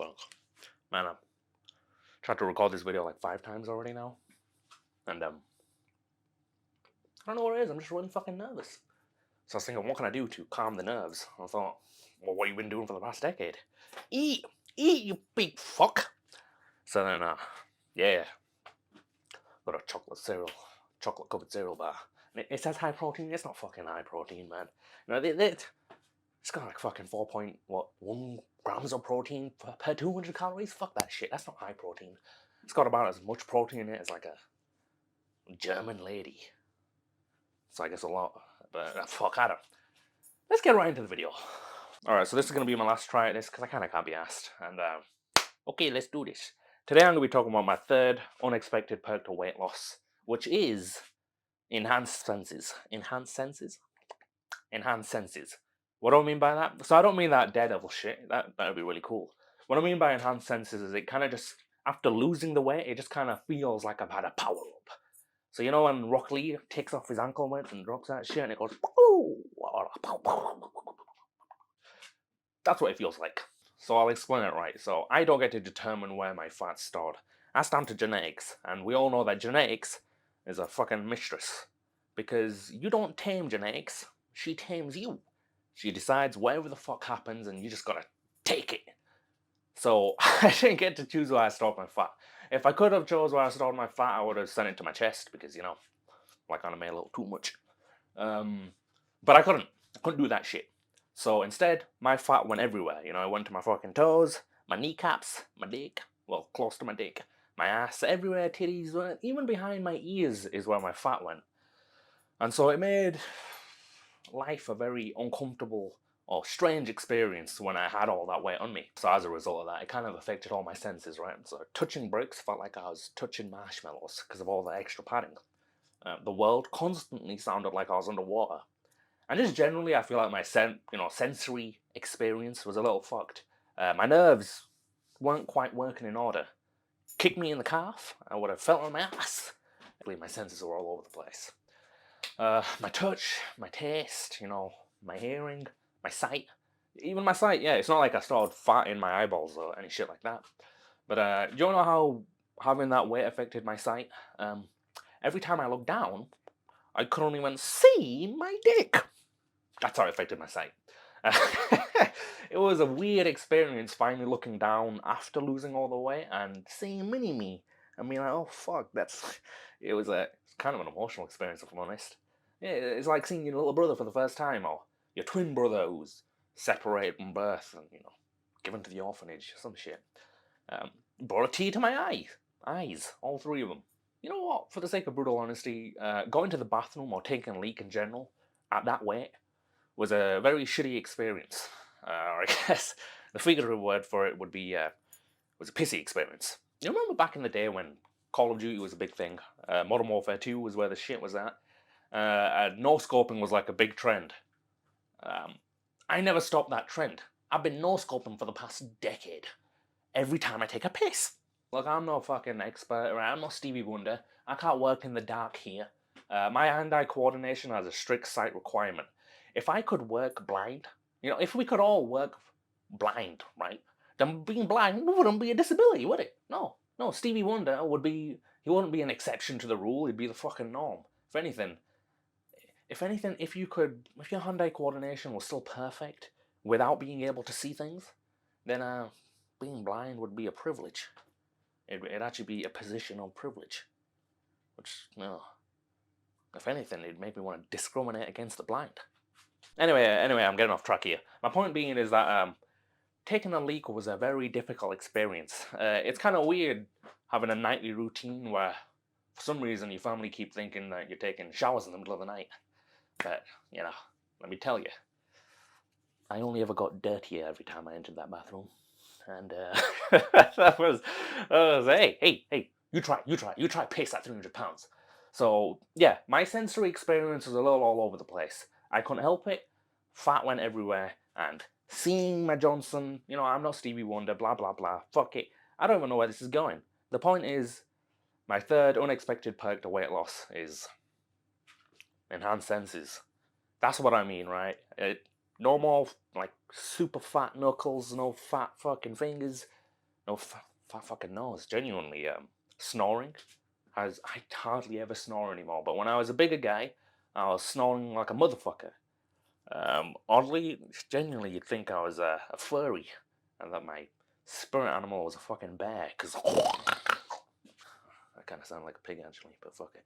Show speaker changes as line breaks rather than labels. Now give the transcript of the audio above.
Fuck. Man, I've tried to record this video like 5 times already now. And, I don't know what it is. I'm just really fucking nervous. So I was thinking, what can I do to calm the nerves? I thought, well, what have you been doing for the past decade? Eat! Eat, you big fuck! So then, yeah. Got a chocolate covered cereal bar. And it says high protein. It's not fucking high protein, man. You know, it's got like fucking 4.1 grams of protein per 200 calories. Fuck that shit. That's not high protein. It's got about as much protein in it as like a German lady. So I guess a lot. But fuck, I don't. Let's get right into the video. Alright, so this is going to be my last try at this because I kind of can't be asked. And, okay, let's do this. Today I'm going to be talking about my third unexpected perk to weight loss, which is enhanced senses. Enhanced senses? Enhanced senses. What do I mean by that? So I don't mean that Daredevil shit. That would be really cool. What I mean by enhanced senses is it kind of just, after losing the weight, it just kind of feels like I've had a power up. So you know when Rock Lee takes off his ankle weights and drops that shit and it goes, that's what it feels like. So I'll explain it right. So I don't get to determine where my fat's stored. That's down to genetics, and we all know that genetics is a fucking mistress. Because you don't tame genetics, she tames you. She decides whatever the fuck happens and you just gotta take it. So I didn't get to choose where I stored my fat. If I could have chose where I stored my fat, I would have sent it to my chest because, you know, like I made a little too much. But I couldn't do that shit. So instead, my fat went everywhere. You know, it went to my fucking toes, my kneecaps, my dick, well, close to my dick, my ass, everywhere, titties, even behind my ears is where my fat went. And so it made life a very uncomfortable or strange experience when I had all that weight on me. So as a result of that, it kind of affected all my senses, right? So touching bricks felt like I was touching marshmallows because of all the extra padding. The world constantly sounded like I was underwater. And just generally, I feel like my sensory experience was a little fucked. My nerves weren't quite working in order. Kick me in the calf, I would have felt on my ass. My senses were all over the place. My touch, my taste, you know, my hearing, my sight. Even my sight, yeah, it's not like I started fat in my eyeballs or any shit like that. But do you know how having that weight affected my sight? Every time I looked down, I could only even see my dick. That's how it affected my sight. It was a weird experience finally looking down after losing all the weight and seeing mini-me. I mean, like, oh fuck, it was kind of an emotional experience if I'm honest. Yeah, it's like seeing your little brother for the first time, or your twin brother who's separated from birth and, you know, given to the orphanage, some shit. Brought a tear to my eyes, all 3 of them. You know what, for the sake of brutal honesty, going to the bathroom or taking a leak in general, at that weight, was a very shitty experience. Or I guess the figurative word for it would be, was a pissy experience. You remember back in the day when Call of Duty was a big thing? Modern Warfare 2 was where the shit was at. No-scoping was like a big trend. I never stopped that trend. I've been no-scoping for the past decade. Every time I take a piss. Look, I'm no fucking expert, right? I'm not Stevie Wonder. I can't work in the dark here. My hand-eye coordination has a strict sight requirement. If I could work blind, you know, if we could all work blind, right? Then being blind wouldn't be a disability, would it? No. Stevie Wonder he wouldn't be an exception to the rule, he'd be the fucking norm. If anything, if your hand-eye coordination was still perfect without being able to see things, then being blind would be a privilege. It'd actually be a position of privilege. Which, you know, if anything, it'd make me want to discriminate against the blind. Anyway, I'm getting off track here. My point being is that taking a leak was a very difficult experience. It's kind of weird having a nightly routine where, for some reason, your family keep thinking that you're taking showers in the middle of the night. But, you know, let me tell you, I only ever got dirtier every time I entered that bathroom. And that was hey, you try piss at 300 pounds. So yeah, my sensory experience was a little all over the place. I couldn't help it. Fat went everywhere, and seeing my Johnson, you know, I'm not Stevie Wonder, blah blah blah. Fuck it. I don't even know where this is going. The point is, my third unexpected perk to weight loss is enhanced senses. That's what I mean, right? No more like super fat knuckles, no fat fucking fingers. No fucking knows. Genuinely, snoring I hardly ever snore anymore. But when I was a bigger guy, I was snoring like a motherfucker. Oddly, genuinely, you'd think I was a furry, and that my spirit animal was a fucking bear. Cause I kind of sound like a pig actually, but fuck it.